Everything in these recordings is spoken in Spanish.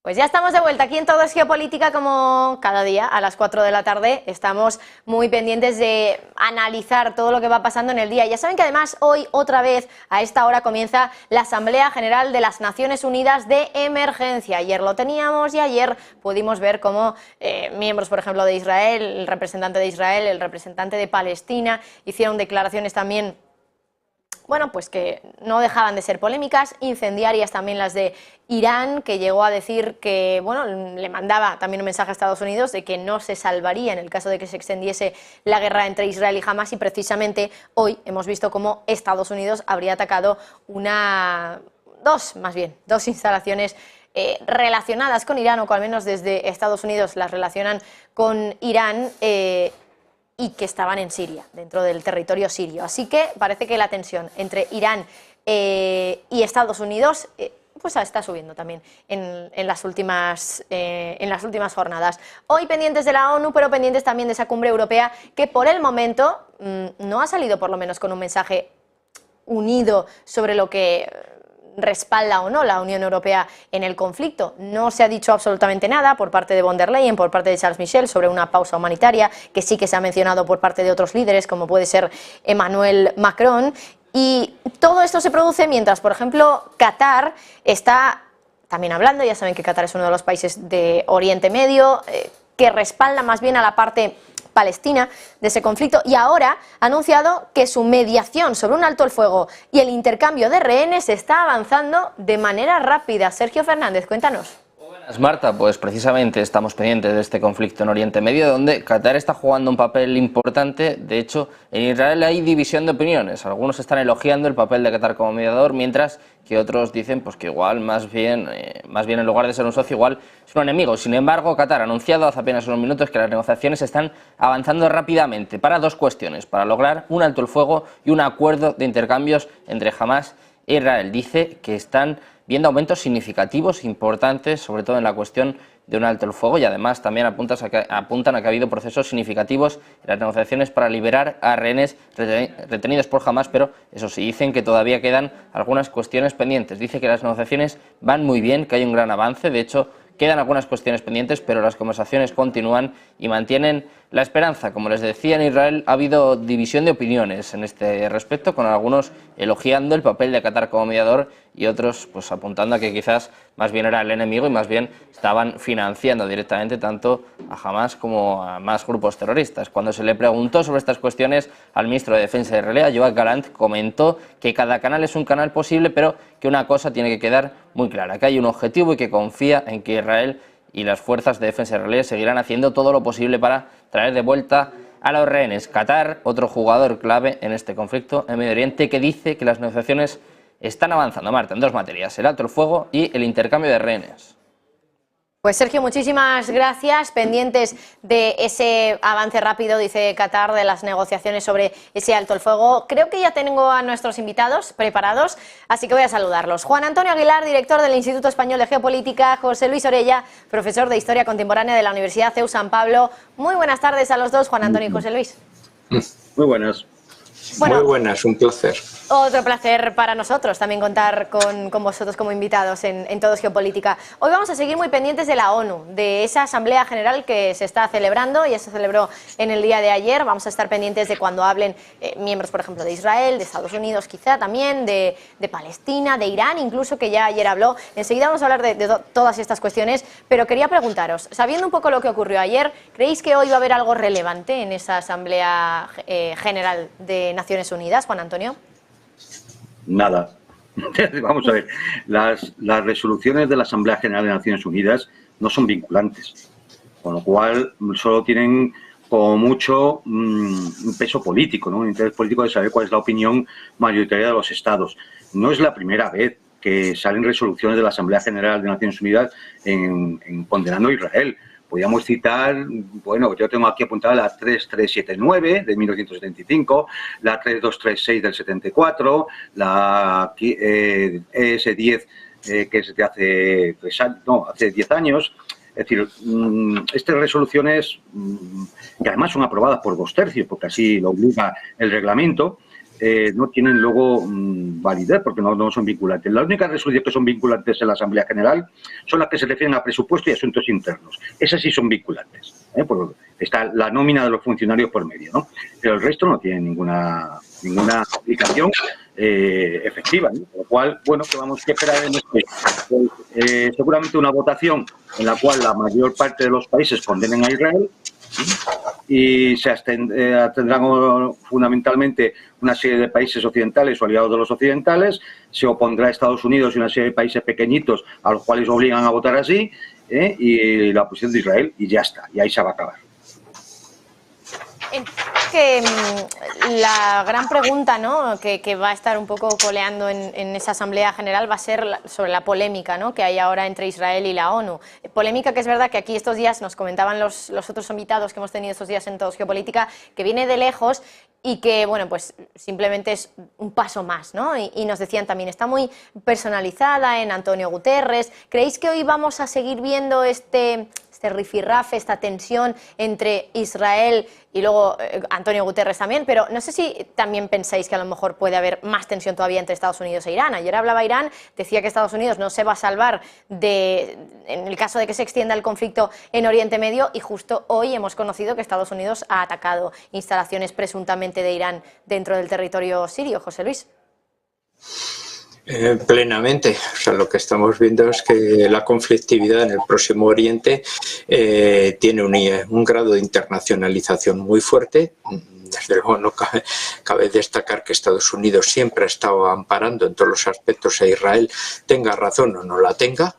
Pues ya estamos de vuelta aquí en Todo es Geopolítica, como cada día a las 4 de la tarde. Estamos muy pendientes de analizar todo lo que va pasando en el día. Ya saben que además hoy otra vez a esta hora comienza la Asamblea General de las Naciones Unidas de Emergencia. Ayer lo teníamos y ayer pudimos ver cómo miembros, por ejemplo, de Israel, el representante de Israel, el representante de Palestina, hicieron declaraciones también, bueno, pues que no dejaban de ser polémicas, incendiarias también las de Irán, que llegó a decir que, bueno, le mandaba también un mensaje a Estados Unidos de que no se salvaría en el caso de que se extendiese la guerra entre Israel y Hamás, y precisamente hoy hemos visto cómo Estados Unidos habría atacado dos instalaciones relacionadas con Irán, o que al menos desde Estados Unidos las relacionan con Irán, y que estaban en Siria, dentro del territorio sirio. Así que parece que la tensión entre Irán y Estados Unidos pues está subiendo también en las últimas jornadas. Hoy pendientes de la ONU, pero pendientes también de esa cumbre europea, que por el momento no ha salido por lo menos con un mensaje unido sobre lo que respalda o no la Unión Europea en el conflicto. No se ha dicho absolutamente nada por parte de von der Leyen, por parte de Charles Michel, sobre una pausa humanitaria, que sí que se ha mencionado por parte de otros líderes, como puede ser Emmanuel Macron. Y todo esto se produce mientras, por ejemplo, Qatar está también hablando. Ya saben que Qatar es uno de los países de Oriente Medio que respalda más bien a la parte palestina de ese conflicto, y ahora ha anunciado que su mediación sobre un alto el fuego y el intercambio de rehenes está avanzando de manera rápida. Sergio Fernández, cuéntanos. Buenas, Marta. Pues precisamente estamos pendientes de este conflicto en Oriente Medio, donde Qatar está jugando un papel importante. De hecho, en Israel hay división de opiniones. Algunos están elogiando el papel de Qatar como mediador, mientras que otros dicen pues que igual más bien en lugar de ser un socio, igual es un enemigo. Sin embargo, Qatar ha anunciado hace apenas unos minutos que las negociaciones están avanzando rápidamente para dos cuestiones: para lograr un alto el fuego y un acuerdo de intercambios entre Hamás e Israel. Dice que están viendo aumentos significativos, importantes, sobre todo en la cuestión de un alto el fuego, y además también apuntan a que ha habido procesos significativos en las negociaciones para liberar a rehenes retenidos por Hamás, pero eso sí, dicen que todavía quedan algunas cuestiones pendientes. Dice que las negociaciones van muy bien, que hay un gran avance. De hecho, quedan algunas cuestiones pendientes, pero las conversaciones continúan y mantienen la esperanza. Como les decía, en Israel ha habido división de opiniones en este respecto, con algunos elogiando el papel de Qatar como mediador y otros pues apuntando a que quizás más bien era el enemigo y más bien estaban financiando directamente tanto a Hamás como a más grupos terroristas. Cuando se le preguntó sobre estas cuestiones al ministro de Defensa de Israel, Yoav Gallant, comentó que cada canal es un canal posible, pero que una cosa tiene que quedar muy clara: que hay un objetivo y que confía en que Israel y las fuerzas de defensa israelíes seguirán haciendo todo lo posible para traer de vuelta a los rehenes. Qatar, otro jugador clave en este conflicto en Medio Oriente, que dice que las negociaciones están avanzando, Marta, en dos materias: el alto el fuego y el intercambio de rehenes. Pues Sergio, muchísimas gracias. Pendientes de ese avance rápido, dice Qatar, de las negociaciones sobre ese alto el fuego. Creo que ya tengo a nuestros invitados preparados, así que voy a saludarlos. Juan Antonio Aguilar, director del Instituto Español de Geopolítica; José Luis Orella, profesor de Historia Contemporánea de la Universidad CEU San Pablo. Muy buenas tardes a los dos, Juan Antonio y José Luis. Muy buenas. Bueno, muy buenas, un placer. Otro placer para nosotros también contar con vosotros como invitados en Todo es Geopolítica. Hoy vamos a seguir muy pendientes de la ONU, de esa Asamblea General que se está celebrando, ya se celebró en el día de ayer. Vamos a estar pendientes de cuando hablen miembros, por ejemplo, de Israel, de Estados Unidos quizá también, de Palestina, de Irán incluso, que ya ayer habló. Enseguida vamos a hablar de todas estas cuestiones, pero quería preguntaros, sabiendo un poco lo que ocurrió ayer, ¿creéis que hoy va a haber algo relevante en esa Asamblea General de Naciones Unidas, Juan Antonio? Nada. Vamos a ver, las resoluciones de la Asamblea General de Naciones Unidas no son vinculantes, con lo cual solo tienen como mucho un peso político, ¿no? Un interés político de saber cuál es la opinión mayoritaria de los estados. No es la primera vez que salen resoluciones de la Asamblea General de Naciones Unidas en condenando a Israel. Podríamos citar, bueno, yo tengo aquí apuntada la 3379 de 1975, la 3236 del 74, la ES10 que es de hace 10 años. Es decir, estas resoluciones, que además son aprobadas por 2/3, porque así lo obliga el reglamento, no tienen luego validez porque no son vinculantes. Las únicas resoluciones que son vinculantes en la Asamblea General son las que se refieren a presupuesto y asuntos internos. Esas sí son vinculantes. Porque está la nómina de los funcionarios por medio, ¿no? Pero el resto no tiene ninguna aplicación efectiva, ¿no? Por lo cual, bueno, que vamos a esperar en esto. Seguramente una votación en la cual la mayor parte de los países condenen a Israel, y se tendrán fundamentalmente una serie de países occidentales o aliados de los occidentales, se opondrá a Estados Unidos y una serie de países pequeñitos a los cuales obligan a votar así, y la oposición de Israel, y ya está, y ahí se va a acabar. Que la gran pregunta, ¿no?, que va a estar un poco coleando en esa Asamblea General va a ser sobre la polémica, ¿no?, que hay ahora entre Israel y la ONU. Polémica que es verdad que aquí estos días nos comentaban los otros invitados que hemos tenido estos días en Todos Geopolítica, que viene de lejos y que, bueno, pues simplemente es un paso más, ¿no? Y nos decían también, está muy personalizada en Antonio Guterres. ¿Creéis que hoy vamos a seguir viendo este rifirrafe, esta tensión entre Israel y luego Antonio Guterres también? Pero no sé si también pensáis que a lo mejor puede haber más tensión todavía entre Estados Unidos e Irán. Ayer hablaba Irán, decía que Estados Unidos no se va a salvar en el caso de que se extienda el conflicto en Oriente Medio, y justo hoy hemos conocido que Estados Unidos ha atacado instalaciones presuntamente de Irán dentro del territorio sirio. José Luis. Plenamente. O sea, lo que estamos viendo es que la conflictividad en el Próximo Oriente tiene un grado de internacionalización muy fuerte. Desde luego no cabe destacar que Estados Unidos siempre ha estado amparando en todos los aspectos a Israel, tenga razón o no la tenga,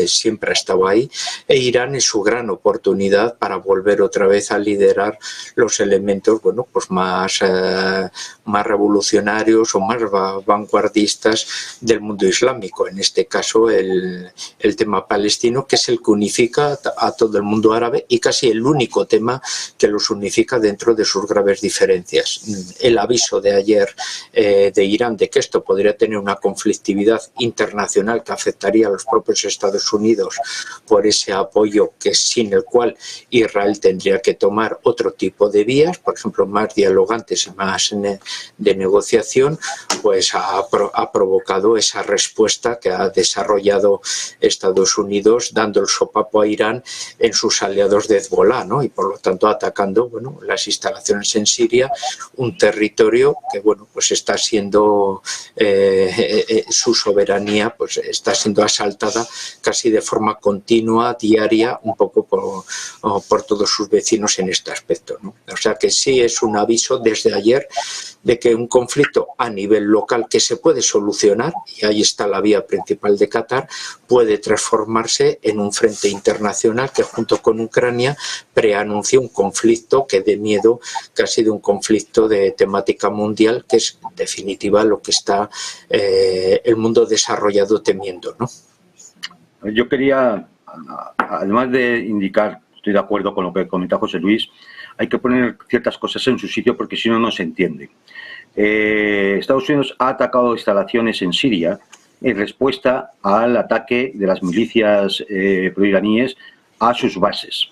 siempre ha estado ahí, e Irán es su gran oportunidad para volver otra vez a liderar los elementos, bueno, pues más revolucionarios o más vanguardistas del mundo islámico. En este caso el tema palestino, que es el que unifica a todo el mundo árabe y casi el único tema que los unifica dentro de sus graves diferencias. El aviso de ayer de Irán de que esto podría tener una conflictividad internacional que afectaría a los propios Estados Unidos por ese apoyo sin el cual Israel tendría que tomar otro tipo de vías, por ejemplo, más dialogantes y más de negociación, pues ha provocado esa respuesta que ha desarrollado Estados Unidos dando el sopapo a Irán en sus aliados de Hezbollah, ¿no? Y por lo tanto atacando, bueno, las instalaciones en Siria, un territorio que, bueno, pues está siendo su soberanía pues está siendo asaltada casi de forma continua, diaria, un poco por todos sus vecinos en este aspecto, ¿no? O sea que sí es un aviso desde ayer de que un conflicto a nivel local que se puede solucionar, y ahí está la vía principal de Qatar, puede transformarse en un frente internacional que junto con Ucrania preanuncia un conflicto que dé miedo, casi de un conflicto de temática mundial, que es en definitiva lo que está el mundo desarrollado temiendo, ¿no? Yo quería, además de indicar, estoy de acuerdo con lo que comenta José Luis, hay que poner ciertas cosas en su sitio porque si no, no se entiende. Estados Unidos ha atacado instalaciones en Siria en respuesta al ataque de las milicias proiraníes a sus bases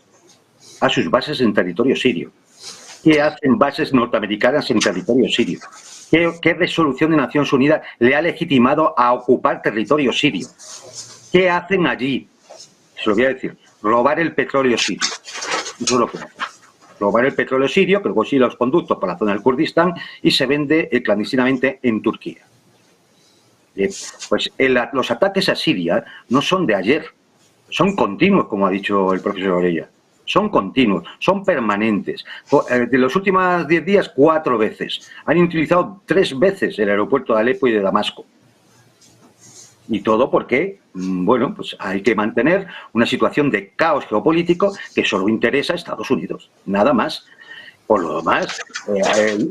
en territorio sirio. ¿Qué hacen bases norteamericanas en territorio sirio? ¿Qué resolución de Naciones Unidas le ha legitimado a ocupar territorio sirio? ¿Qué hacen allí? Se lo voy a decir. Robar el petróleo sirio. Eso es lo que hacen. Robar el petróleo sirio, que luego sigue los conductos por la zona del Kurdistán y se vende clandestinamente en Turquía. Pues los ataques a Siria no son de ayer, son continuos, como ha dicho el profesor Orella. Son continuos, son permanentes. De los últimos 10 días, 4 veces. Han utilizado 3 veces el aeropuerto de Alepo y de Damasco. Y todo porque, bueno, pues hay que mantener una situación de caos geopolítico que solo interesa a Estados Unidos, nada más. Por lo demás,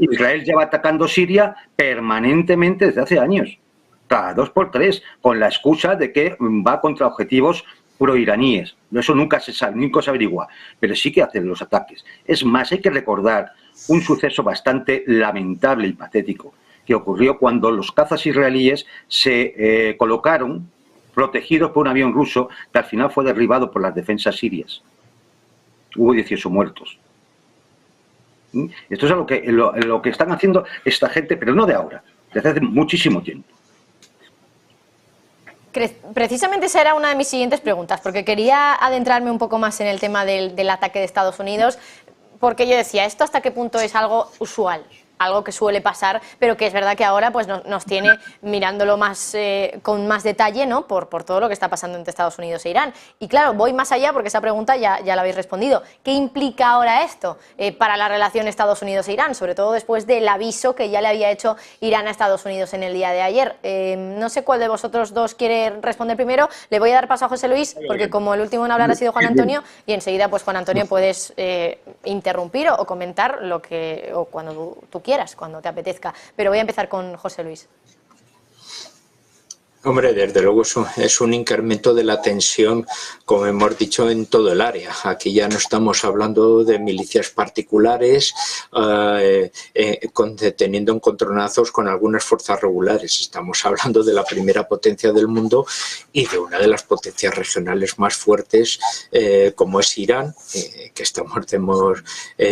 Israel lleva atacando Siria permanentemente desde hace años, cada 2 por 3, con la excusa de que va contra objetivos proiraníes. Eso nunca se sabe, nunca se averigua, pero sí que hacen los ataques. Es más, hay que recordar un suceso bastante lamentable y patético que ocurrió cuando los cazas israelíes se colocaron protegidos por un avión ruso que al final fue derribado por las defensas sirias. Hubo 18 muertos. Esto es lo que están haciendo esta gente, pero no de ahora, desde hace muchísimo tiempo. Precisamente esa era una de mis siguientes preguntas, porque quería adentrarme un poco más en el tema del ataque de Estados Unidos, porque yo decía, ¿esto hasta qué punto es algo usual? Algo que suele pasar, pero que es verdad que ahora pues, nos tiene mirándolo más, con más detalle, ¿no? por todo lo que está pasando entre Estados Unidos e Irán. Y claro, voy más allá porque esa pregunta ya la habéis respondido. ¿Qué implica ahora esto para la relación Estados Unidos e Irán? Sobre todo después del aviso que ya le había hecho Irán a Estados Unidos en el día de ayer. No sé cuál de vosotros dos quiere responder primero. Le voy a dar paso a José Luis, porque como el último en hablar ha sido Juan Antonio, y enseguida, pues Juan Antonio, puedes interrumpir o comentar lo que, o cuando tú quieras, cuando te apetezca. Pero voy a empezar con José Luis. Hombre, desde luego es un incremento de la tensión, como hemos dicho, en todo el área. Aquí ya no estamos hablando de milicias particulares teniendo encontronazos con algunas fuerzas regulares. Estamos hablando de la primera potencia del mundo y de una de las potencias regionales más fuertes, como es Irán, que estamos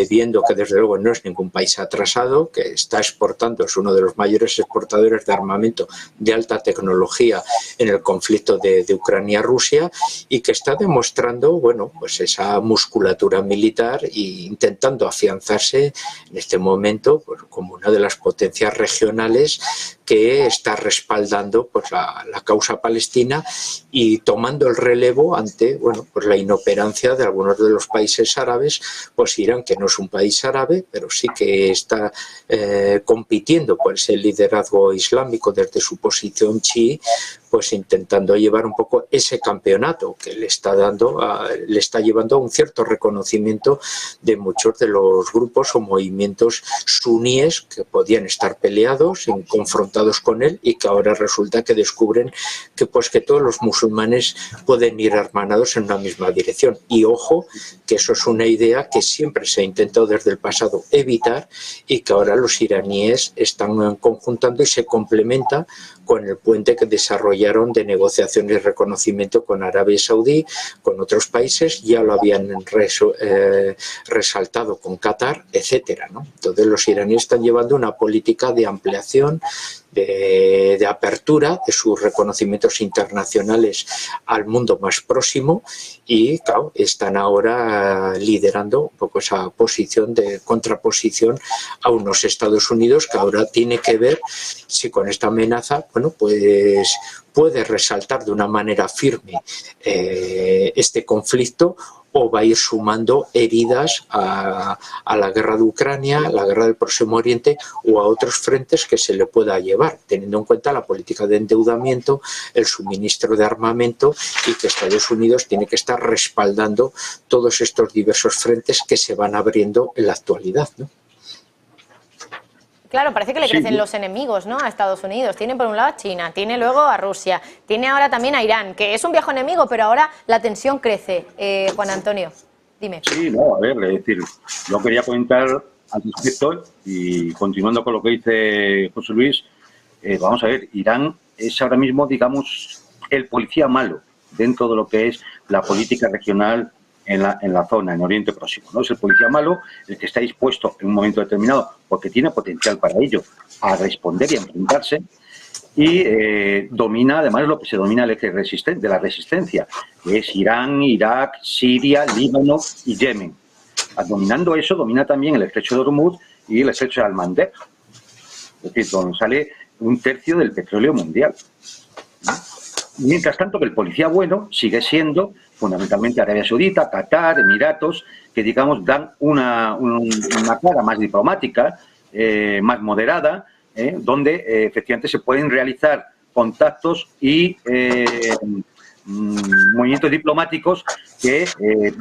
viendo que desde luego no es ningún país atrasado, que está exportando, es uno de los mayores exportadores de armamento de alta tecnología en el conflicto de Ucrania-Rusia, y que está demostrando, bueno, pues esa musculatura militar e intentando afianzarse en este momento pues, como una de las potencias regionales que está respaldando pues, la causa palestina y tomando el relevo ante, bueno, pues la inoperancia de algunos de los países árabes. Pues Irán, que no es un país árabe, pero sí que está compitiendo por ese liderazgo islámico desde su posición chií, pues intentando llevar un poco ese campeonato que le está llevando a un cierto reconocimiento de muchos de los grupos o movimientos suníes que podían estar peleados, confrontados con él, y que ahora resulta que descubren que todos los musulmanes pueden ir hermanados en una misma dirección. Y ojo, que eso es una idea que siempre se ha intentado desde el pasado evitar, y que ahora los iraníes están conjuntando y se complementa con el puente que desarrollaron de negociación y reconocimiento con Arabia Saudí, con otros países, ya lo habían resaltado con Qatar, etcétera, ¿no? Entonces los iraníes están llevando una política de ampliación, de apertura de sus reconocimientos internacionales al mundo más próximo, y claro, están ahora liderando un poco esa posición de contraposición a unos Estados Unidos que ahora tiene que ver si con esta amenaza, bueno, pues puede resaltar de una manera firme este conflicto, o va a ir sumando heridas a la guerra de Ucrania, a la guerra del Próximo Oriente o a otros frentes que se le pueda llevar, teniendo en cuenta la política de endeudamiento, el suministro de armamento, y que Estados Unidos tiene que estar respaldando todos estos diversos frentes que se van abriendo en la actualidad, ¿no? Claro, parece que le crecen los enemigos, ¿no? A Estados Unidos. Tiene por un lado a China, tiene luego a Rusia, tiene ahora también a Irán, que es un viejo enemigo, pero ahora la tensión crece. Juan Antonio, dime. Sí, no, a ver, es decir, yo quería comentar al respecto, y continuando con lo que dice José Luis, vamos a ver, Irán es ahora mismo, digamos, el policía malo dentro de lo que es la política regional en la zona, en Oriente Próximo, ¿no? Es el policía malo el que está dispuesto en un momento determinado, porque tiene potencial para ello, a responder y a enfrentarse, y domina además lo que se domina el eje de la resistencia, que es Irán, Irak, Siria, Líbano y Yemen. Dominando eso, domina también el estrecho de Hormuz y el estrecho de Al-Mandeb, es decir, donde sale un tercio del petróleo mundial. Mientras tanto, que el policía bueno sigue siendo fundamentalmente Arabia Saudita, Qatar, Emiratos, que digamos dan una cara más diplomática, más moderada, donde efectivamente se pueden realizar contactos y movimientos diplomáticos que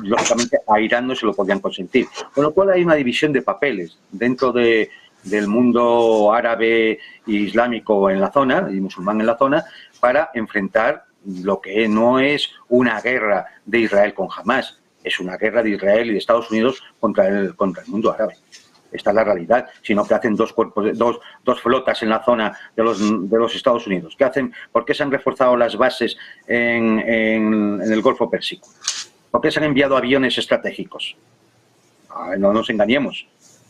lógicamente a Irán no se lo podían consentir. Con lo cual hay una división de papeles dentro del mundo árabe e islámico en la zona, y musulmán en la zona, para enfrentar lo que no es una guerra de Israel con Hamás, es una guerra de Israel y de Estados Unidos contra el mundo árabe. Esta es la realidad, sino que hacen dos flotas en la zona de los Estados Unidos. ¿Qué hacen? ¿Por qué se han reforzado las bases en el Golfo Pérsico? ¿Por qué se han enviado aviones estratégicos? No nos engañemos.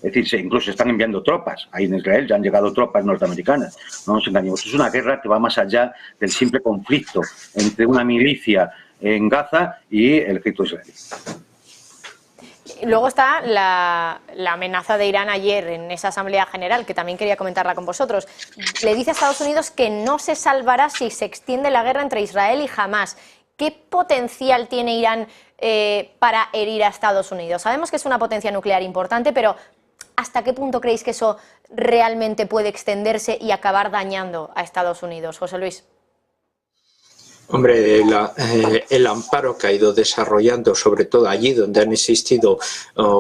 Es decir, incluso se están enviando tropas. Ahí en Israel ya han llegado tropas norteamericanas. No nos engañemos. Es una guerra que va más allá del simple conflicto entre una milicia en Gaza y el ejército israelí. Luego está la amenaza de Irán ayer en esa Asamblea General, que también quería comentarla con vosotros. Le dice a Estados Unidos que no se salvará si se extiende la guerra entre Israel y Hamás. ¿Qué potencial tiene Irán para herir a Estados Unidos? Sabemos que es una potencia nuclear importante, pero ¿hasta qué punto creéis que eso realmente puede extenderse y acabar dañando a Estados Unidos? José Luis. Hombre, el amparo que ha ido desarrollando, sobre todo allí donde han existido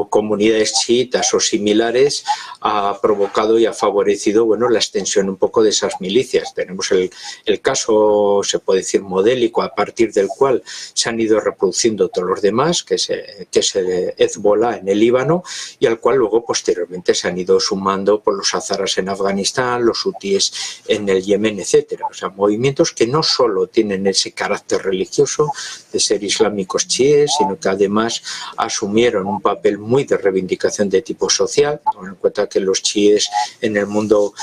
comunidades chiitas o similares, ha provocado y ha favorecido, bueno, la extensión un poco de esas milicias. Tenemos el caso, se puede decir, modélico, a partir del cual se han ido reproduciendo todos los demás, que es el Hezbollah en el Líbano, y al cual luego posteriormente se han ido sumando por los hazaras en Afganistán, los hutíes en el Yemen, etcétera. O sea, movimientos que no solo tienen ese carácter religioso de ser islámicos chiíes, sino que además asumieron un papel muy de reivindicación de tipo social. Ten en cuenta que los chiíes en el mundo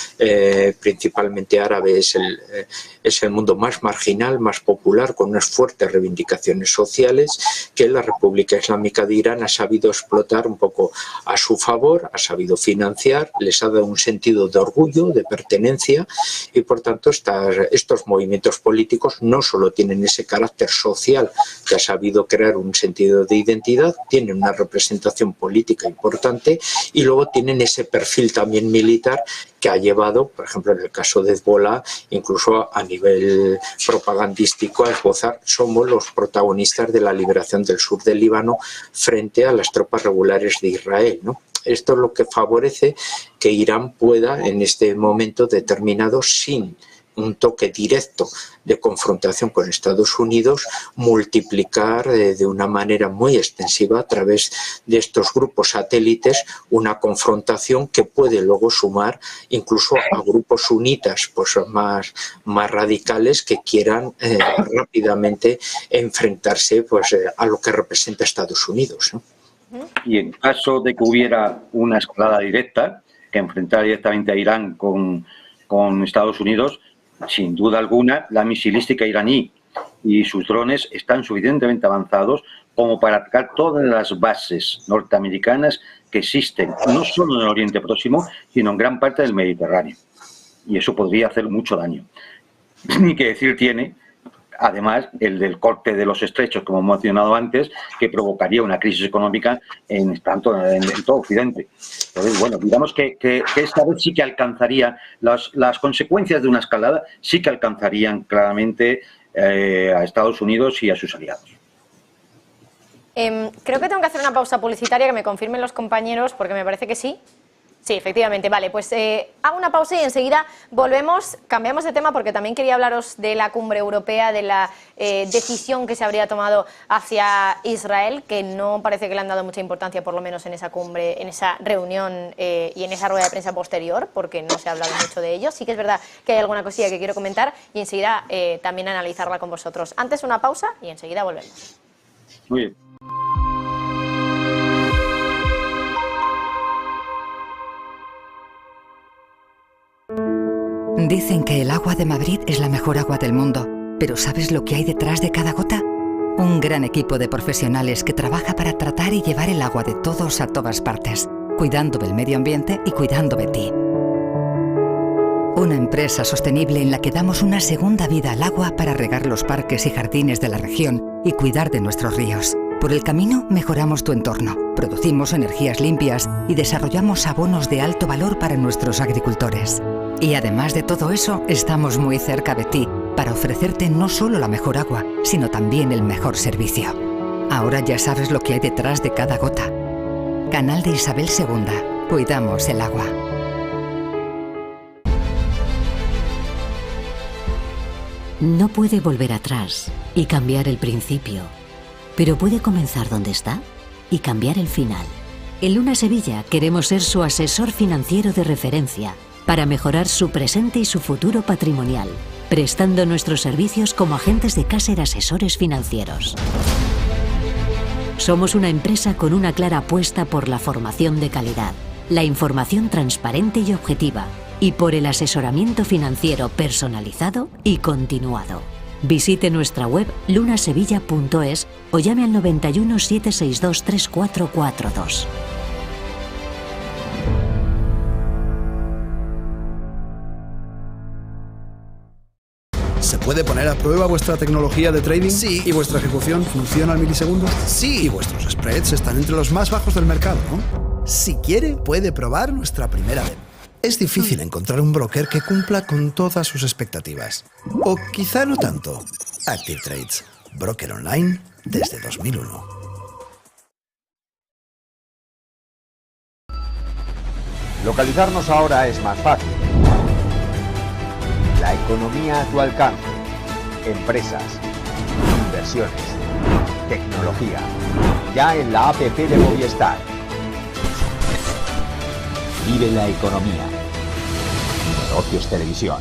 principalmente árabe es el mundo más marginal, más popular, con unas fuertes reivindicaciones sociales que la República Islámica de Irán ha sabido explotar un poco a su favor, ha sabido financiar, les ha dado un sentido de orgullo, de pertenencia, y por tanto estos movimientos políticos no solo tienen ese carácter social que ha sabido crear un sentido de identidad, tienen una representación política importante y luego tienen ese perfil también militar que ha llevado, por ejemplo, en el caso de Hezbollah, incluso a nivel propagandístico, a esbozar: somos los protagonistas de la liberación del sur del Líbano frente a las tropas regulares de Israel, ¿no? Esto es lo que favorece que Irán pueda, en este momento determinado, sin un toque directo de confrontación con Estados Unidos, multiplicar de una manera muy extensiva a través de estos grupos satélites una confrontación que puede luego sumar incluso a grupos sunitas pues más radicales que quieran rápidamente enfrentarse pues a lo que representa Estados Unidos, ¿no? Y en caso de que hubiera una escalada directa que enfrentara directamente a Irán con Estados Unidos, sin duda alguna, la misilística iraní y sus drones están suficientemente avanzados como para atacar todas las bases norteamericanas que existen, no solo en el Oriente Próximo, sino en gran parte del Mediterráneo. Y eso podría hacer mucho daño. Ni que decir tiene, además, el del corte de los estrechos, como hemos mencionado antes, que provocaría una crisis económica en todo Occidente. Entonces, bueno, digamos que esta vez sí que alcanzaría, las consecuencias de una escalada sí que alcanzarían claramente a Estados Unidos y a sus aliados. Creo que tengo que hacer una pausa publicitaria, que me confirmen los compañeros, porque me parece que sí. Sí, efectivamente. Vale, pues hago una pausa y enseguida volvemos. Cambiamos de tema porque también quería hablaros de la cumbre europea, de la decisión que se habría tomado hacia Israel, que no parece que le han dado mucha importancia, por lo menos en esa cumbre, en esa reunión y en esa rueda de prensa posterior, porque no se ha hablado mucho de ello. Sí que es verdad que hay alguna cosilla que quiero comentar y enseguida también analizarla con vosotros. Antes una pausa y enseguida volvemos. Muy bien. Dicen que el agua de Madrid es la mejor agua del mundo, pero ¿sabes lo que hay detrás de cada gota? Un gran equipo de profesionales que trabaja para tratar y llevar el agua de todos a todas partes, cuidando del medio ambiente y cuidando de ti. Una empresa sostenible en la que damos una segunda vida al agua para regar los parques y jardines de la región y cuidar de nuestros ríos. Por el camino mejoramos tu entorno, producimos energías limpias y desarrollamos abonos de alto valor para nuestros agricultores. Y además de todo eso, estamos muy cerca de ti para ofrecerte no solo la mejor agua, sino también el mejor servicio. Ahora ya sabes lo que hay detrás de cada gota. Canal de Isabel II. Cuidamos el agua. No puede volver atrás y cambiar el principio, pero puede comenzar donde está y cambiar el final. En Luna Sevilla queremos ser su asesor financiero de referencia para mejorar su presente y su futuro patrimonial, prestando nuestros servicios como agentes de Caser Asesores Financieros. Somos una empresa con una clara apuesta por la formación de calidad, la información transparente y objetiva, y por el asesoramiento financiero personalizado y continuado. Visite nuestra web lunasevilla.es o llame al 91 762 3442. ¿Se puede poner a prueba vuestra tecnología de trading? Sí. ¿Y vuestra ejecución funciona al milisegundo? Sí. ¿Y vuestros spreads están entre los más bajos del mercado, no? Si quiere, puede probar nuestra primera demo. Es difícil encontrar un broker que cumpla con todas sus expectativas. O quizá no tanto. Active Trades, broker online desde 2001. Localizarnos ahora es más fácil. La economía a tu alcance. Empresas, inversiones, tecnología. Ya en la APP de Movistar. Vive la economía. Negocios Televisión.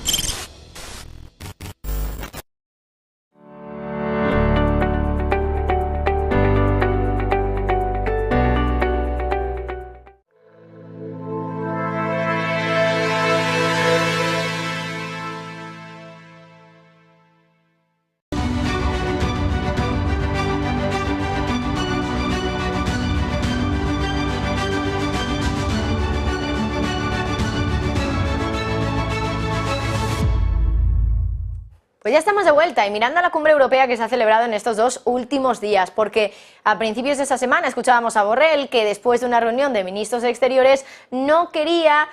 Pues ya estamos de vuelta y mirando a la cumbre europea que se ha celebrado en estos 2 últimos días, porque a principios de esta semana escuchábamos a Borrell que después de una reunión de ministros de Exteriores no quería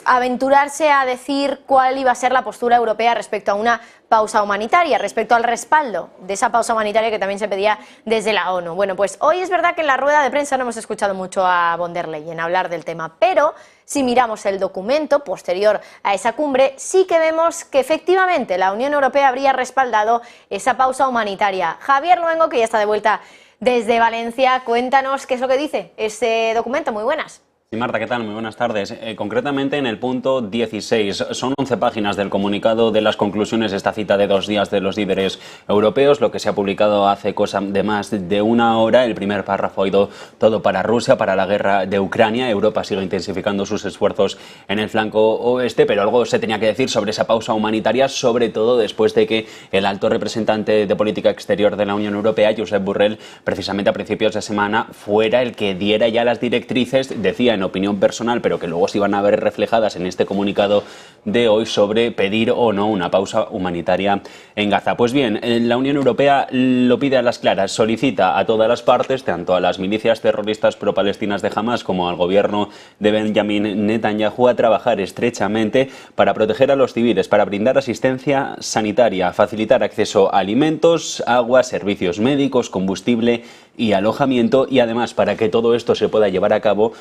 aventurarse a decir cuál iba a ser la postura europea respecto a una pausa humanitaria, respecto al respaldo de esa pausa humanitaria que también se pedía desde la ONU. Bueno, pues hoy es verdad que en la rueda de prensa no hemos escuchado mucho a von der Leyen hablar del tema, pero si miramos el documento posterior a esa cumbre, sí que vemos que efectivamente la Unión Europea habría respaldado esa pausa humanitaria. Javier Luengo, que ya está de vuelta desde Valencia, cuéntanos qué es lo que dice ese documento. Muy buenas. Sí, Marta, ¿qué tal? Muy buenas tardes. Concretamente en el punto 16, son 11 páginas del comunicado de las conclusiones de esta cita de 2 días de los líderes europeos, lo que se ha publicado hace cosa de más de una hora. El primer párrafo ha ido todo para Rusia, para la guerra de Ucrania. Europa sigue intensificando sus esfuerzos en el flanco oeste, pero algo se tenía que decir sobre esa pausa humanitaria, sobre todo después de que el alto representante de política exterior de la Unión Europea, Josep Borrell, precisamente a principios de semana, fuera el que diera ya las directrices, decía en opinión personal, pero que luego se iban a ver reflejadas en este comunicado de hoy, sobre pedir o no una pausa humanitaria en Gaza. Pues bien, la Unión Europea lo pide a las claras, solicita a todas las partes, tanto a las milicias terroristas pro-palestinas de Hamas como al gobierno de Benjamin Netanyahu, a trabajar estrechamente para proteger a los civiles, para brindar asistencia sanitaria, facilitar acceso a alimentos, agua, servicios médicos, combustible y alojamiento, y además, para que todo esto se pueda llevar a cabo,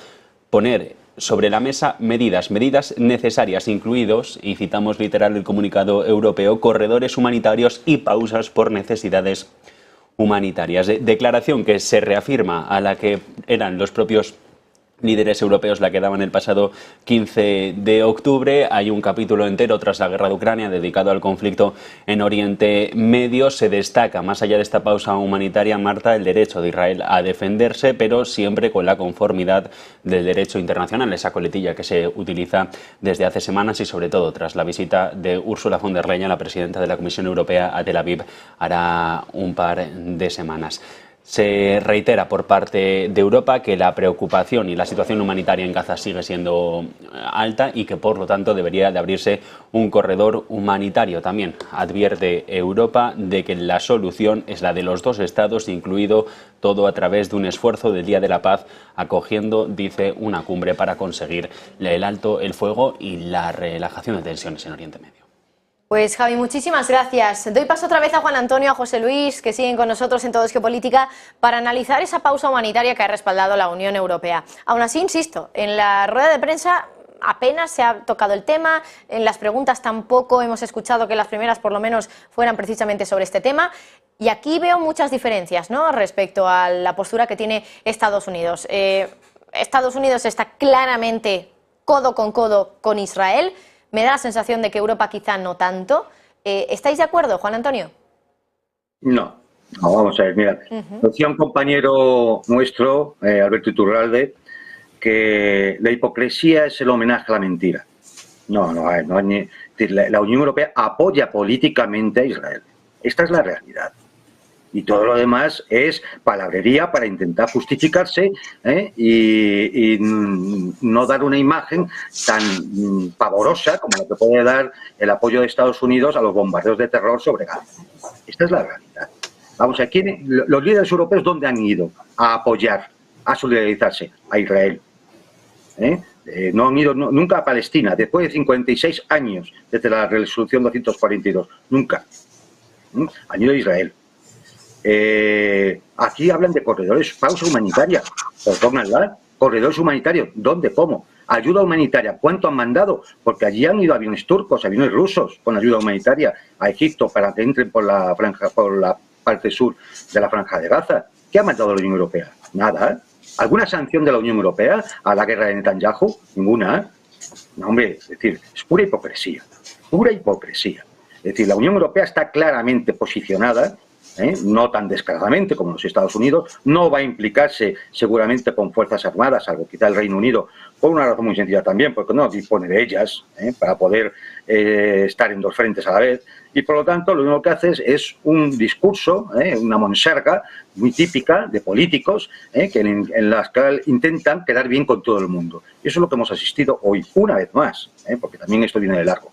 poner sobre la mesa medidas necesarias, incluidos, y citamos literal el comunicado europeo, corredores humanitarios y pausas por necesidades humanitarias. Declaración que se reafirma a la que eran los propios líderes europeos la que daban el pasado 15 de octubre. Hay un capítulo entero tras la guerra de Ucrania dedicado al conflicto en Oriente Medio. Se destaca, más allá de esta pausa humanitaria, Marta, el derecho de Israel a defenderse, pero siempre con la conformidad del derecho internacional, esa coletilla que se utiliza desde hace semanas y sobre todo tras la visita de Ursula von der Leyen, la presidenta de la Comisión Europea, a Tel Aviv hará un par de semanas. Se reitera por parte de Europa que la preocupación y la situación humanitaria en Gaza sigue siendo alta y que por lo tanto debería de abrirse un corredor humanitario. También advierte Europa de que la solución es la de los 2 estados, incluido todo a través de un esfuerzo del Día de la Paz, acogiendo, dice, una cumbre para conseguir el alto el fuego y la relajación de tensiones en Oriente Medio. Pues Javi, muchísimas gracias. Doy paso otra vez a Juan Antonio, a José Luis, que siguen con nosotros en Todo es Geopolítica, para analizar esa pausa humanitaria que ha respaldado la Unión Europea. Aún así, insisto, en la rueda de prensa apenas se ha tocado el tema, en las preguntas tampoco hemos escuchado que las primeras por lo menos fueran precisamente sobre este tema, y aquí veo muchas diferencias, ¿no?, respecto a la postura que tiene Estados Unidos. Estados Unidos está claramente codo con Israel. Me da la sensación de que Europa quizá no tanto. ¿Estáis de acuerdo, Juan Antonio? No, vamos a ver, mira. Decía un compañero nuestro, Alberto Iturralde, que la hipocresía es el homenaje a la mentira. No, la Unión Europea apoya políticamente a Israel. Esta es la realidad. Y todo lo demás es palabrería para intentar justificarse y no dar una imagen tan pavorosa como la que puede dar el apoyo de Estados Unidos a los bombardeos de terror sobre Gaza. Esta es la realidad. Vamos, aquí los líderes europeos, ¿dónde han ido a apoyar, a solidarizarse? A Israel. No han ido nunca a Palestina, después de 56 años desde la resolución 242. Nunca. Han ido a Israel. Aquí hablan de corredores, pausa humanitaria, perdónenla, corredores humanitarios, ¿dónde? ¿Cómo? Ayuda humanitaria, ¿cuánto han mandado? Porque allí han ido aviones turcos, aviones rusos con ayuda humanitaria a Egipto para que entren por la parte sur de la franja de Gaza. ¿Qué ha mandado la Unión Europea? Nada. ¿Alguna sanción de la Unión Europea a la guerra de Netanyahu? Ninguna. No, hombre, es decir, es pura hipocresía, pura hipocresía. Es decir, la Unión Europea está claramente posicionada, no tan descaradamente como los Estados Unidos, no va a implicarse seguramente con fuerzas armadas, salvo quizá el Reino Unido, por una razón muy sencilla también, porque no dispone de ellas para poder estar en dos frentes a la vez, y por lo tanto lo único que hace es un discurso, una monserga muy típica de políticos en las que intentan quedar bien con todo el mundo. Y eso es lo que hemos asistido hoy, una vez más, porque también esto viene de largo.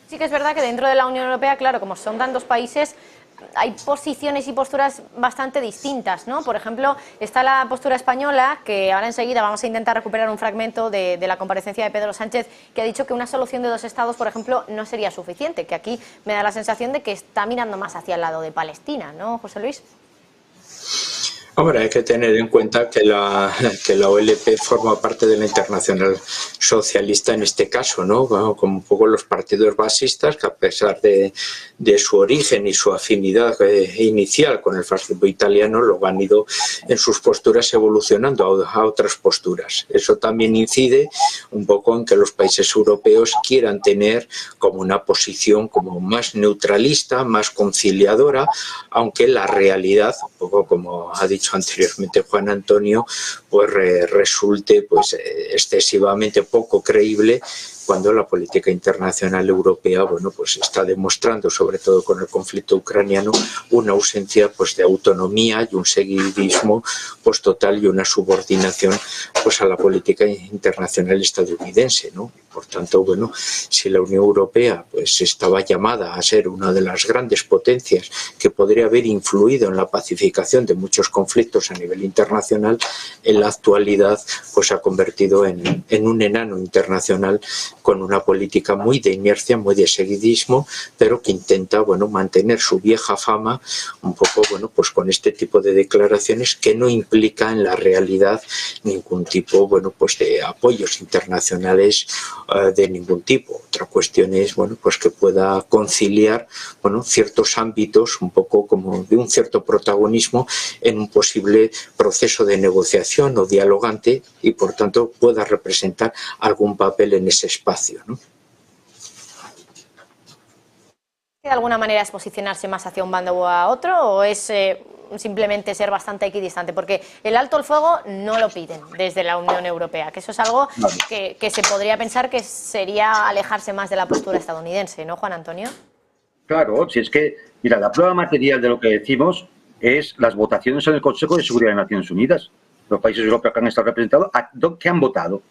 Sí que es verdad que dentro de la Unión Europea, claro, como son tantos países, hay posiciones y posturas bastante distintas, ¿no? Por ejemplo, está la postura española, que ahora enseguida vamos a intentar recuperar un fragmento de la comparecencia de Pedro Sánchez, que ha dicho que una solución de dos estados, por ejemplo, no sería suficiente, que aquí me da la sensación de que está mirando más hacia el lado de Palestina, ¿no, José Luis? Ahora hay que tener en cuenta que la OLP forma parte de la Internacional Socialista en este caso, ¿no? Como un poco los partidos basistas, que a pesar de su origen y su afinidad inicial con el fascismo italiano, luego han ido en sus posturas evolucionando a otras posturas. Eso también incide un poco en que los países europeos quieran tener como una posición como más neutralista, más conciliadora, aunque la realidad, un poco como ha dicho anteriormente Juan Antonio, pues resulte pues excesivamente poco creíble cuando la política internacional europea, bueno, pues está demostrando, sobre todo con el conflicto ucraniano, una ausencia pues de autonomía y un seguidismo pues total y una subordinación pues a la política internacional estadounidense, ¿no? Por tanto, bueno, si la Unión Europea pues estaba llamada a ser una de las grandes potencias que podría haber influido en la pacificación de muchos conflictos a nivel internacional, en la actualidad pues se ha convertido en un enano internacional con una política muy de inercia, muy de seguidismo, pero que intenta, bueno, mantener su vieja fama un poco, bueno, pues con este tipo de declaraciones que no implica en la realidad ningún tipo, bueno, pues de apoyos internacionales de ningún tipo. Otra cuestión es, bueno, pues que pueda conciliar, bueno, ciertos ámbitos un poco como de un cierto protagonismo en un posible proceso de negociación o dialogante y por tanto pueda representar algún papel en ese espacio, ¿no? ¿De alguna manera es posicionarse más hacia un bando o a otro o es simplemente ser bastante equidistante? Porque el alto el fuego no lo piden desde la Unión Europea, que eso es algo que se podría pensar que sería alejarse más de la postura estadounidense, ¿no, Juan Antonio? Claro, si es que, mira, la prueba material de lo que decimos es las votaciones en el Consejo de Seguridad de Naciones Unidas. Los países europeos que han estado representados, ¿qué han votado?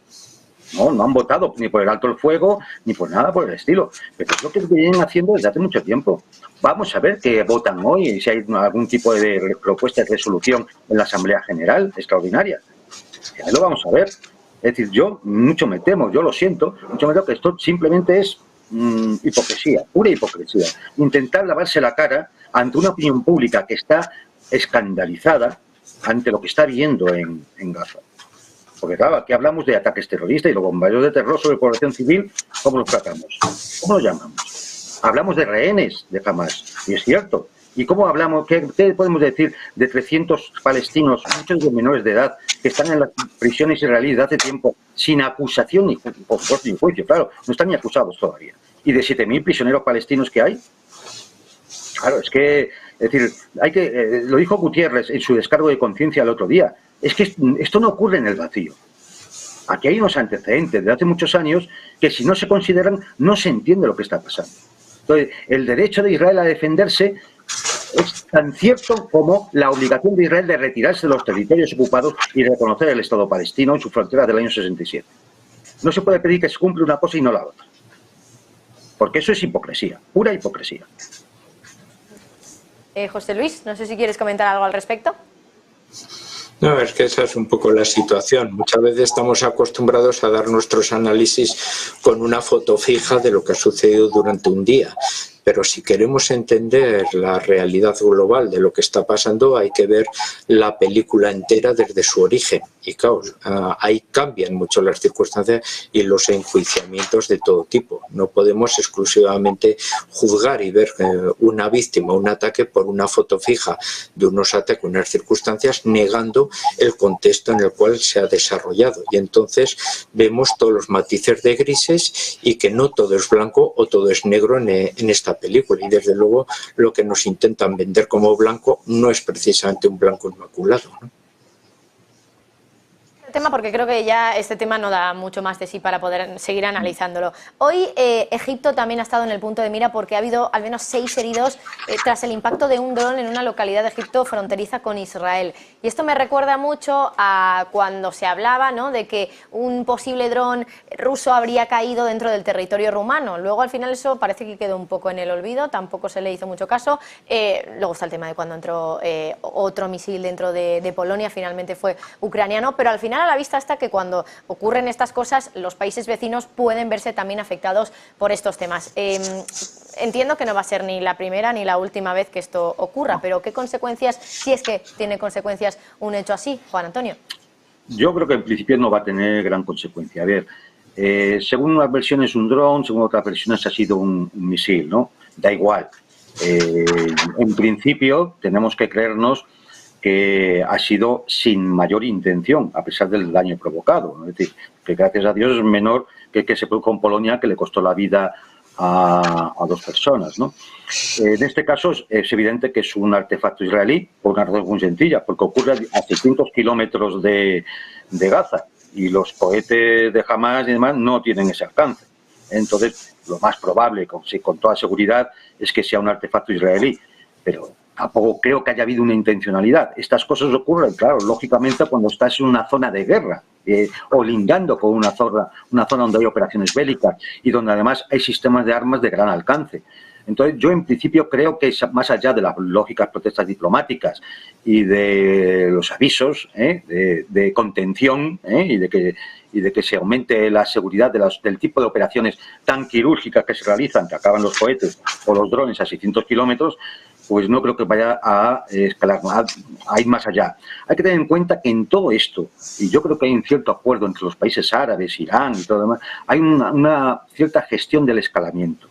No han votado ni por el alto el fuego, ni por nada por el estilo. Pero es lo que vienen haciendo desde hace mucho tiempo. Vamos a ver qué votan hoy, si hay algún tipo de propuesta de resolución en la Asamblea General extraordinaria. Ya lo vamos a ver. Es decir, yo mucho me temo, yo lo siento, mucho me temo que esto simplemente es hipocresía, pura hipocresía. Intentar lavarse la cara ante una opinión pública que está escandalizada ante lo que está viendo en Gaza. Porque claro, aquí hablamos de ataques terroristas y los bombardeos de terror sobre población civil, ¿cómo los tratamos? ¿Cómo los llamamos? Hablamos de rehenes de Hamas, y es cierto. ¿Y cómo hablamos? ¿Qué podemos decir de 300 palestinos, muchos de menores de edad, que están en las prisiones israelíes de hace tiempo, sin acusación ni juicio? Claro, no están ni acusados todavía. ¿Y de 7.000 prisioneros palestinos que hay? Claro, es decir, lo dijo Gutiérrez en su descargo de conciencia el otro día. es que esto no ocurre en el vacío. Aquí hay unos antecedentes de hace muchos años que si no se consideran no se entiende lo que está pasando. Entonces, el derecho de Israel a defenderse es tan cierto como la obligación de Israel de retirarse de los territorios ocupados y reconocer el Estado palestino en su frontera del año 67. No se puede pedir que se cumpla una cosa y no la otra. Porque eso es hipocresía, pura hipocresía. José Luis, no sé si quieres comentar algo al respecto. No, es que esa es un poco la situación. Muchas veces estamos acostumbrados a dar nuestros análisis con una foto fija de lo que ha sucedido durante un día. Pero si queremos entender la realidad global de lo que está pasando, hay que ver la película entera desde su origen. Y claro, ahí cambian mucho las circunstancias y los enjuiciamientos de todo tipo. No podemos exclusivamente juzgar y ver una víctima, un ataque por una foto fija de unos ataques, unas circunstancias, negando el contexto en el cual se ha desarrollado. Y entonces vemos todos los matices de grises y que no todo es blanco o todo es negro en esta película. Y desde luego lo que nos intentan vender como blanco no es precisamente un blanco inmaculado, ¿no? Tema porque creo que ya este tema no da mucho más de sí para poder seguir analizándolo. Hoy Egipto también ha estado en el punto de mira porque ha habido al menos 6 heridos tras el impacto de un dron en una localidad de Egipto fronteriza con Israel. Y esto me recuerda mucho a cuando se hablaba, ¿no?, de que un posible dron ruso habría caído dentro del territorio rumano. Luego al final eso parece que quedó un poco en el olvido, tampoco se le hizo mucho caso. Luego está el tema de cuando entró otro misil dentro de Polonia, finalmente fue ucraniano, pero al final a la vista está que cuando ocurren estas cosas los países vecinos pueden verse también afectados por estos temas. Entiendo que no va a ser ni la primera ni la última vez que esto ocurra, pero ¿qué consecuencias, si es que tiene consecuencias un hecho así, Juan Antonio? Yo creo que en principio no va a tener gran consecuencia. A ver, según unas versiones un dron, según otras versiones ha sido un misil, ¿no? Da igual. En principio tenemos que creernos que ha sido sin mayor intención, a pesar del daño provocado, ¿no? Es decir, que gracias a Dios es menor que el que se produjo en Polonia, que le costó la vida a 2 personas, ¿no? En este caso es evidente que es un artefacto israelí, por una razón muy sencilla, porque ocurre a 600 kilómetros de Gaza y los cohetes de Hamas y demás no tienen ese alcance. Entonces, lo más probable, con toda seguridad, es que sea un artefacto israelí, pero tampoco creo que haya habido una intencionalidad. Estas cosas ocurren, claro, lógicamente cuando estás en una zona de guerra o lindando con una zona donde hay operaciones bélicas y donde además hay sistemas de armas de gran alcance. Entonces, yo en principio creo que más allá de las lógicas protestas diplomáticas y de los avisos de contención y de que se aumente la seguridad del tipo de operaciones tan quirúrgicas que se realizan, que acaban los cohetes o los drones a 600 kilómetros, pues no creo que vaya a escalar, a ir más allá. Hay que tener en cuenta que en todo esto, y yo creo que hay un cierto acuerdo entre los países árabes, Irán y todo lo demás, hay una cierta gestión del escalamiento.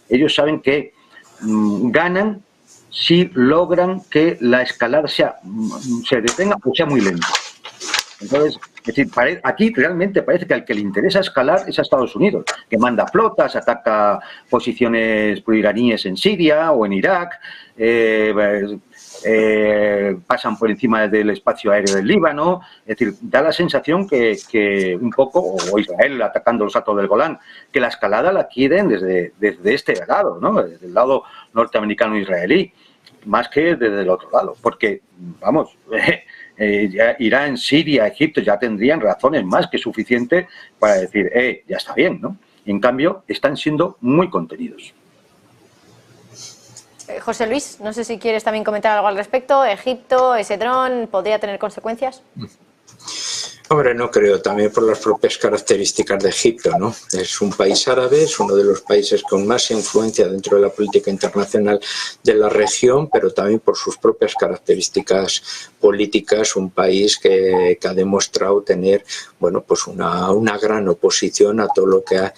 Ellos saben que ganan si logran que la escalada se detenga o sea muy lenta. Entonces, es decir, aquí realmente parece que al que le interesa escalar es a Estados Unidos, que manda flotas, ataca posiciones proiraníes en Siria o en Irak, pasan por encima del espacio aéreo del Líbano. Es decir, da la sensación que un poco, o Israel atacando los Altos del Golán, que la escalada la quieren desde este lado, ¿no?, desde el lado norteamericano-israelí, más que desde el otro lado, porque, vamos... ya Irán, Siria, Egipto ya tendrían razones más que suficientes para decir, ya está bien, ¿no? Y en cambio, están siendo muy contenidos. José Luis, no sé si quieres también comentar algo al respecto. Egipto, ese dron, ¿podría tener consecuencias? Hombre, no creo, también por las propias características de Egipto, ¿no? Es un país árabe, es uno de los países con más influencia dentro de la política internacional de la región, pero también por sus propias características políticas, un país que ha demostrado tener, bueno, pues una gran oposición a todo lo que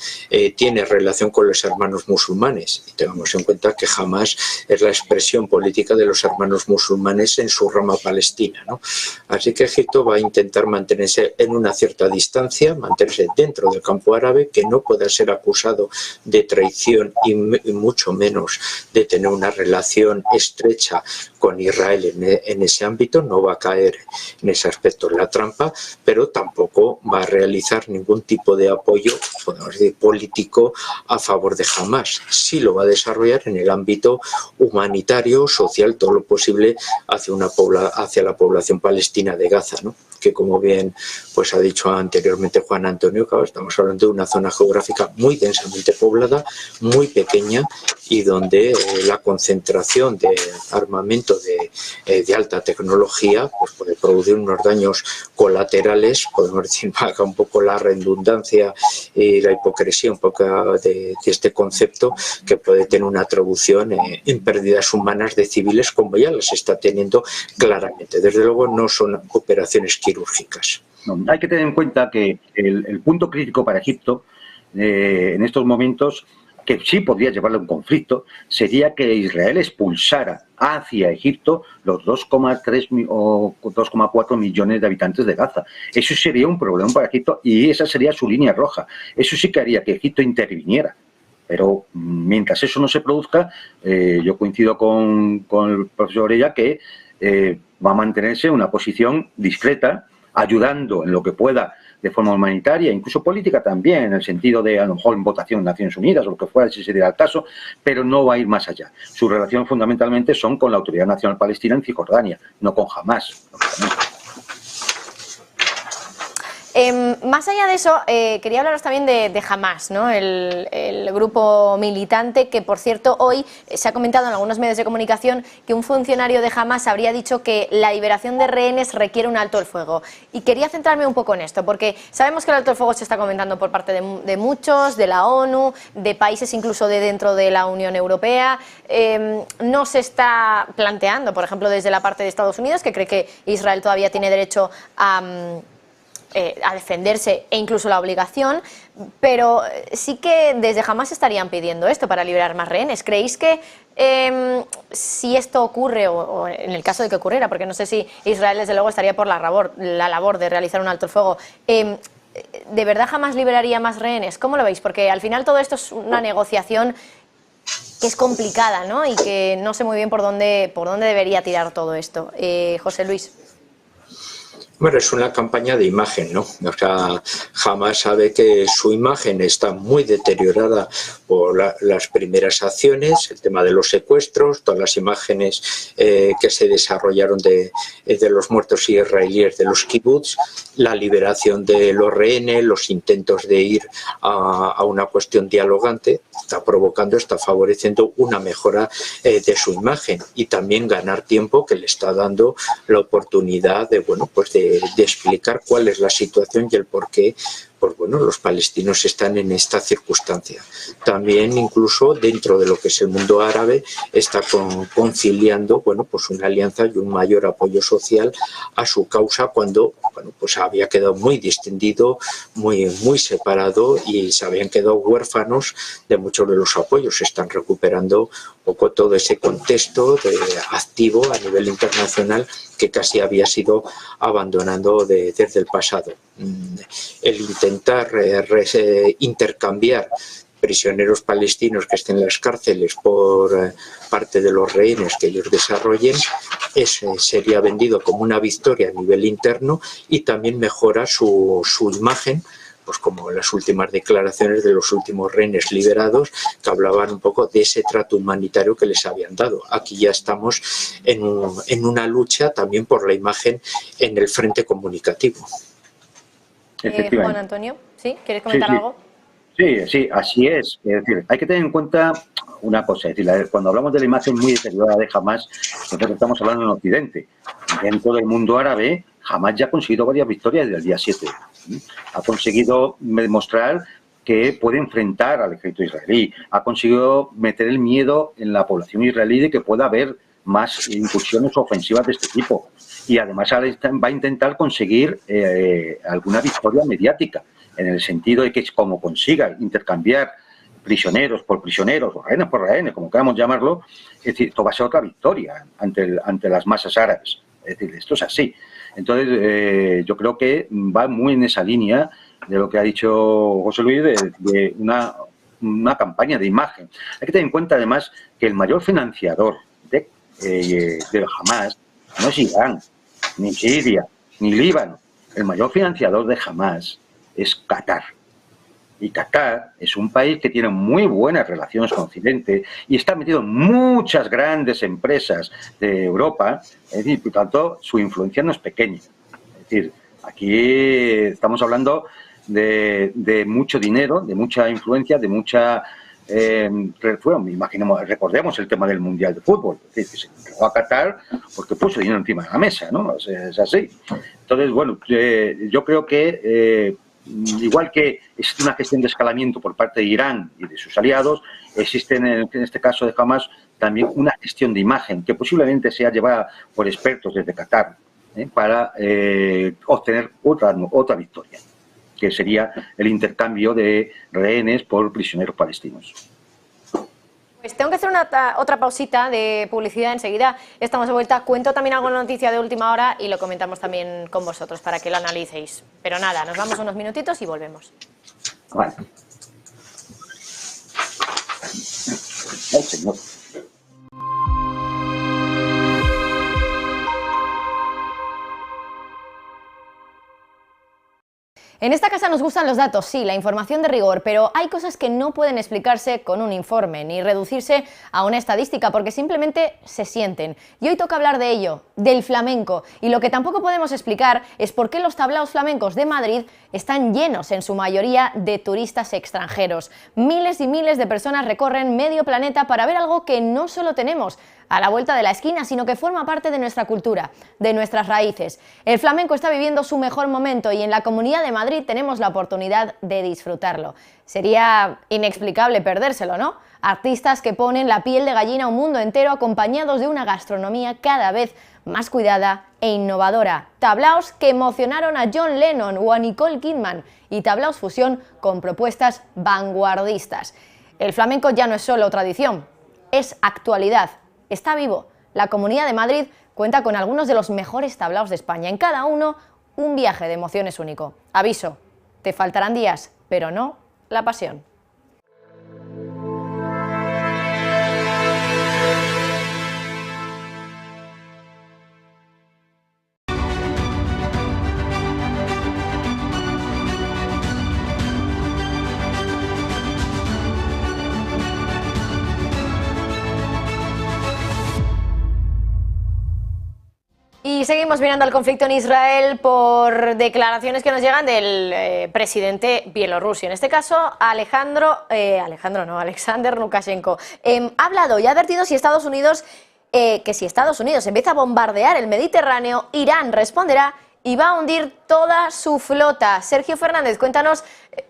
tiene relación con los hermanos musulmanes. Y tengamos en cuenta que Hamas es la expresión política de los hermanos musulmanes en su rama palestina, ¿no? Así que Egipto va a intentar mantenerse mantenerse en una cierta distancia, mantenerse dentro del campo árabe, que no pueda ser acusado de traición y mucho menos de tener una relación estrecha con Israel en ese ámbito. No va a caer en ese aspecto en la trampa, pero tampoco va a realizar ningún tipo de apoyo, podemos decir, político a favor de Hamás. Sí lo va a desarrollar en el ámbito humanitario, social, todo lo posible hacia la población palestina de Gaza, ¿no? Que, como bien pues ha dicho anteriormente Juan Antonio, claro, estamos hablando de una zona geográfica muy densamente poblada, muy pequeña, y donde la concentración de armamento de alta tecnología pues puede producir unos daños colaterales, podemos decir, haga un poco la redundancia y la hipocresía un poco de este concepto, que puede tener una traducción en pérdidas humanas de civiles, como ya las está teniendo claramente. Desde luego no son operaciones quirúrgicas. No, hay que tener en cuenta que el punto crítico para Egipto en estos momentos, que sí podría llevarle a un conflicto, sería que Israel expulsara hacia Egipto los 2,3 o 2,4 millones de habitantes de Gaza. Eso sería un problema para Egipto y esa sería su línea roja. Eso sí que haría que Egipto interviniera. Pero mientras eso no se produzca, yo coincido con el profesor Orella que va a mantenerse una posición discreta, ayudando en lo que pueda de forma humanitaria, incluso política también, en el sentido de, a lo mejor, en votación en Naciones Unidas o lo que fuera, si se diera el caso, pero no va a ir más allá. Sus relaciones fundamentalmente son con la Autoridad Nacional Palestina en Cisjordania, no con Hamás. Más allá de eso, quería hablaros también de Hamás, ¿no? El grupo militante que, por cierto, hoy se ha comentado en algunos medios de comunicación que un funcionario de Hamás habría dicho que la liberación de rehenes requiere un alto el fuego. Y quería centrarme un poco en esto, porque sabemos que el alto el fuego se está comentando por parte de muchos, de la ONU, de países incluso de dentro de la Unión Europea. No se está planteando, por ejemplo, desde la parte de Estados Unidos, que cree que Israel todavía tiene derecho a defenderse e incluso la obligación, pero sí que desde Hamás estarían pidiendo esto para liberar más rehenes. ¿Creéis que si esto ocurre, o en el caso de que ocurriera, porque no sé si Israel desde luego estaría por la labor de realizar un alto el fuego, ¿de verdad Hamás liberaría más rehenes? ¿Cómo lo veis? Porque al final todo esto es una negociación que es complicada, ¿no? Y que no sé muy bien por dónde debería tirar todo esto. José Luis. Bueno, es una campaña de imagen, ¿no? O sea, Hamás sabe que su imagen está muy deteriorada por las primeras acciones, el tema de los secuestros, todas las imágenes que se desarrollaron de los muertos israelíes de los kibbutz, la liberación de los rehenes, los intentos de ir a una cuestión dialogante, está favoreciendo una mejora de su imagen y también ganar tiempo, que le está dando la oportunidad de, bueno, pues de explicar cuál es la situación y el por qué pues bueno, los palestinos están en esta circunstancia. También incluso dentro de lo que es el mundo árabe está conciliando bueno, pues una alianza y un mayor apoyo social a su causa cuando bueno, pues había quedado muy distendido, muy separado y se habían quedado huérfanos de muchos de los apoyos. Se están recuperando un poco todo ese contexto activo a nivel internacional que casi había sido abandonando desde el pasado. El intentar intercambiar prisioneros palestinos que estén en las cárceles por parte de los rehenes que ellos desarrollen, sería vendido como una victoria a nivel interno y también mejora su imagen, pues como las últimas declaraciones de los últimos rehenes liberados que hablaban un poco de ese trato humanitario que les habían dado. Aquí ya estamos en una lucha también por la imagen en el frente comunicativo. Juan Antonio, ¿sí? ¿Quieres comentar algo? Sí, así es. Es decir, hay que tener en cuenta una cosa. Es decir, cuando hablamos de la imagen muy deteriorada de Hamás, nosotros estamos hablando en Occidente. Dentro del mundo árabe, Hamás ya ha conseguido varias victorias desde el día 7. Ha conseguido demostrar que puede enfrentar al ejército israelí. Ha conseguido meter el miedo en la población israelí de que pueda haber más incursiones ofensivas de este tipo. Y además va a intentar conseguir alguna victoria mediática, en el sentido de que como consiga intercambiar prisioneros por prisioneros, o rehenes por rehenes, como queramos llamarlo, es decir, esto va a ser otra victoria ante las masas árabes. Es decir, esto es así. Entonces, yo creo que va muy en esa línea de lo que ha dicho José Luis, de una campaña de imagen. Hay que tener en cuenta, además, que el mayor financiador de Hamás no es Irán, ni Siria, ni Líbano. El mayor financiador de Hamás es Qatar. Y Qatar es un país que tiene muy buenas relaciones con Occidente y está metido en muchas grandes empresas de Europa, es decir, por tanto, su influencia no es pequeña. Es decir, aquí estamos hablando de mucho dinero, de mucha influencia, de mucha... recordemos el tema del Mundial de Fútbol, es decir, que se entregó a Qatar porque puso dinero encima de la mesa, ¿no? Es así. Entonces, bueno, yo creo que igual que existe una gestión de escalamiento por parte de Irán y de sus aliados, existe en este caso de Hamás también una gestión de imagen que posiblemente sea llevada por expertos desde Qatar para obtener otra victoria, que sería el intercambio de rehenes por prisioneros palestinos. Pues tengo que hacer otra pausita de publicidad, enseguida estamos de vuelta. Cuento también alguna noticia de última hora y lo comentamos también con vosotros para que lo analicéis. Pero nada, nos vamos unos minutitos y volvemos. Vale. Ay, señor. En esta casa nos gustan los datos, sí, la información de rigor, pero hay cosas que no pueden explicarse con un informe, ni reducirse a una estadística, porque simplemente se sienten. Y hoy toca hablar de ello, del flamenco. Y lo que tampoco podemos explicar es por qué los tablaos flamencos de Madrid están llenos, en su mayoría, de turistas extranjeros. Miles y miles de personas recorren medio planeta para ver algo que no solo tenemos a la vuelta de la esquina, sino que forma parte de nuestra cultura, de nuestras raíces. El flamenco está viviendo su mejor momento y en la Comunidad de Madrid tenemos la oportunidad de disfrutarlo. Sería inexplicable perdérselo, ¿no? Artistas que ponen la piel de gallina a un mundo entero acompañados de una gastronomía cada vez más cuidada e innovadora. Tablaos que emocionaron a John Lennon o a Nicole Kidman y tablaos fusión con propuestas vanguardistas. El flamenco ya no es solo tradición, es actualidad. Está vivo. La Comunidad de Madrid cuenta con algunos de los mejores tablaos de España. En cada uno, un viaje de emociones único. Aviso, te faltarán días, pero no la pasión. Y seguimos mirando al conflicto en Israel por declaraciones que nos llegan del presidente bielorruso. En este caso, Alexander Lukashenko. Ha hablado y ha advertido que si Estados Unidos empieza a bombardear el Mediterráneo, Irán responderá y va a hundir toda su flota. Sergio Fernández, cuéntanos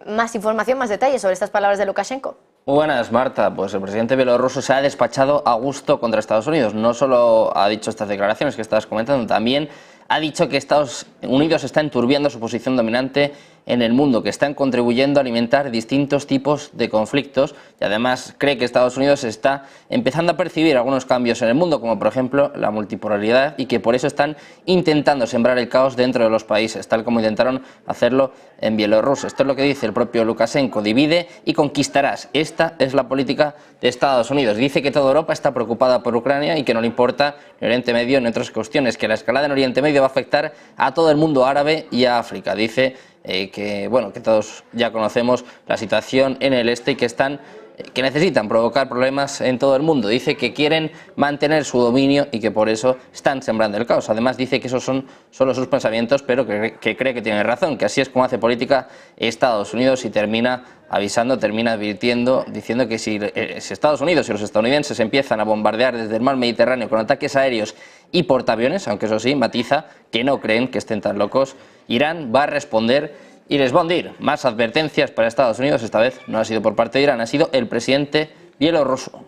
más información, más detalles sobre estas palabras de Lukashenko. Muy buenas, Marta. Pues el presidente bielorruso se ha despachado a gusto contra Estados Unidos. No solo ha dicho estas declaraciones que estabas comentando, también ha dicho que Estados Unidos está enturbiando su posición dominante en el mundo, que están contribuyendo a alimentar distintos tipos de conflictos y además cree que Estados Unidos está empezando a percibir algunos cambios en el mundo, como por ejemplo la multipolaridad, y que por eso están intentando sembrar el caos dentro de los países, tal como intentaron hacerlo en Bielorrusia. Esto es lo que dice el propio Lukashenko: divide y conquistarás. Esta es la política de Estados Unidos. Dice que toda Europa está preocupada por Ucrania y que no le importa el Oriente Medio ni otras cuestiones, que la escalada en Oriente Medio va a afectar a todo el mundo árabe y a África. Dice que todos ya conocemos la situación en el este y que necesitan provocar problemas en todo el mundo. Dice que quieren mantener su dominio y que por eso están sembrando el caos. Además dice que esos son solo sus pensamientos, pero que cree que tiene razón, que así es como hace política Estados Unidos, y termina advirtiendo, diciendo que si Estados Unidos y los estadounidenses empiezan a bombardear desde el mar Mediterráneo con ataques aéreos y portaaviones, aunque eso sí, matiza que no creen que estén tan locos, Irán va a responder y les va a hundir. Más advertencias para Estados Unidos, esta vez no ha sido por parte de Irán, ha sido el presidente bielorruso.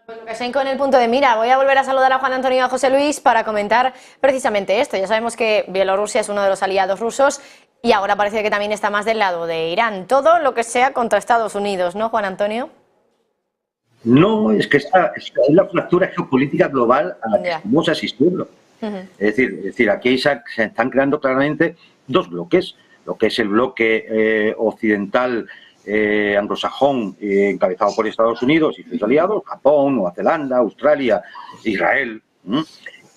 Lukashenko en el punto de mira. Voy a volver a saludar a Juan Antonio y a José Luis para comentar precisamente esto. Ya sabemos que Bielorrusia es uno de los aliados rusos y ahora parece que también está más del lado de Irán. Todo lo que sea contra Estados Unidos, ¿no, Juan Antonio? No, es que es la fractura geopolítica global a la que estamos asistiendo. Es decir, aquí se están creando claramente dos bloques, lo que es el bloque occidental anglosajón encabezado por Estados Unidos y sus aliados, Japón, Nueva Zelanda, Australia, Israel,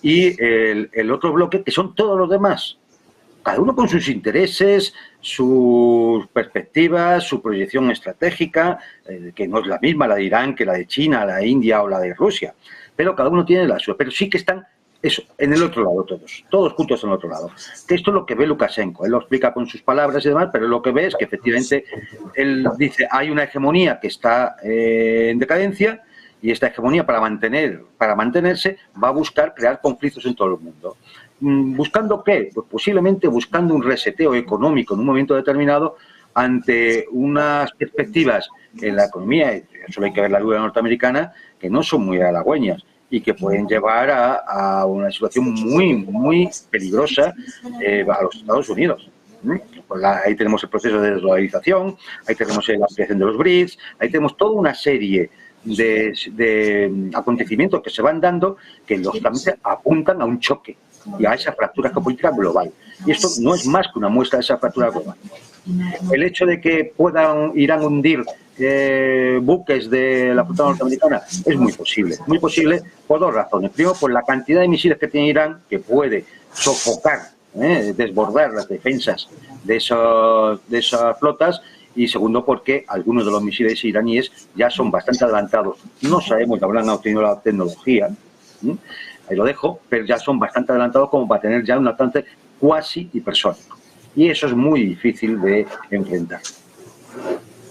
y el otro bloque que son todos los demás, cada uno con sus intereses, sus perspectivas, su proyección estratégica, que no es la misma la de Irán que la de China, la de India o la de Rusia, pero cada uno tiene la suya, pero sí que están en el otro lado todos juntos en el otro lado. Que esto es lo que ve Lukashenko, él lo explica con sus palabras y demás, pero lo que ve es que efectivamente él dice hay una hegemonía que está en decadencia y esta hegemonía para mantenerse va a buscar crear conflictos en todo el mundo. ¿Buscando qué? Pues posiblemente buscando un reseteo económico en un momento determinado ante unas perspectivas en la economía, y solo hay que ver la deuda norteamericana, que no son muy halagüeñas y que pueden llevar a una situación muy peligrosa a los Estados Unidos. Pues ahí tenemos el proceso de desdolarización, ahí tenemos la ampliación de los BRICS, ahí tenemos toda una serie de acontecimientos que se van dando que lógicamente apuntan a un choque y a esa fractura geopolítica global. Y esto no es más que una muestra de esa fractura global. El hecho de que puedan Irán hundir buques de la flota norteamericana es muy posible por dos razones. Primero, por la cantidad de misiles que tiene Irán, que puede sofocar, desbordar las defensas de esas flotas, y segundo, porque algunos de los misiles iraníes ya son bastante adelantados. No sabemos si habrán obtenido la tecnología, ahí lo dejo, pero ya son bastante adelantados como para tener ya un alcance cuasi hipersónico. Y eso es muy difícil de enfrentar.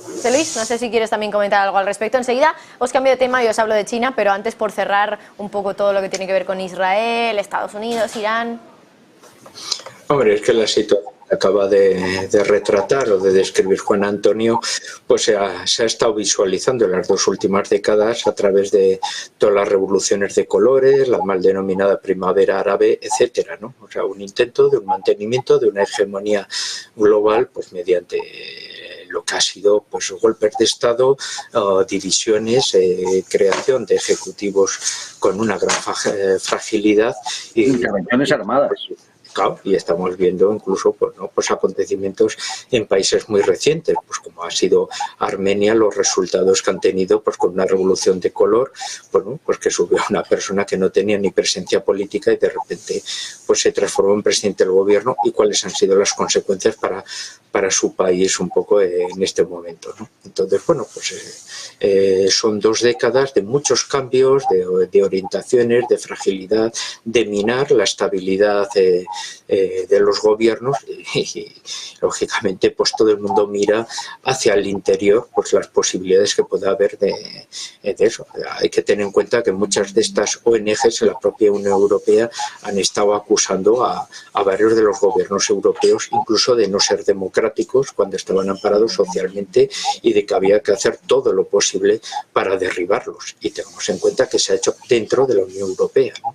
José Luis, no sé si quieres también comentar algo al respecto. Enseguida os cambio de tema y os hablo de China, pero antes, por cerrar un poco todo lo que tiene que ver con Israel, Estados Unidos, Irán. Hombre, es que la situación que acaba de retratar o de describir Juan Antonio, pues se ha estado visualizando en las dos últimas décadas a través de todas las revoluciones de colores, la mal denominada primavera árabe, etcétera, ¿no? O sea, un intento de un mantenimiento de una hegemonía global, pues mediante lo que ha sido pues golpes de Estado, divisiones, creación de ejecutivos con una gran fragilidad y intervenciones armadas. Y estamos viendo incluso pues acontecimientos en países muy recientes, pues como ha sido Armenia, los resultados que han tenido pues con una revolución de color, pues que subió a una persona que no tenía ni presencia política y de repente pues se transformó en presidente del gobierno, y cuáles han sido las consecuencias para su país un poco en este momento, ¿no? Entonces, bueno, pues son 2 décadas de muchos cambios, de orientaciones, de fragilidad, de minar la estabilidad de los gobiernos y lógicamente pues todo el mundo mira hacia el interior pues las posibilidades que pueda haber de eso. Hay que tener en cuenta que muchas de estas ONGs en la propia Unión Europea han estado acusando a varios de los gobiernos europeos incluso de no ser democráticos cuando estaban amparados socialmente y de que había que hacer todo lo posible para derribarlos, y tengamos en cuenta que se ha hecho dentro de la Unión Europea, ¿no?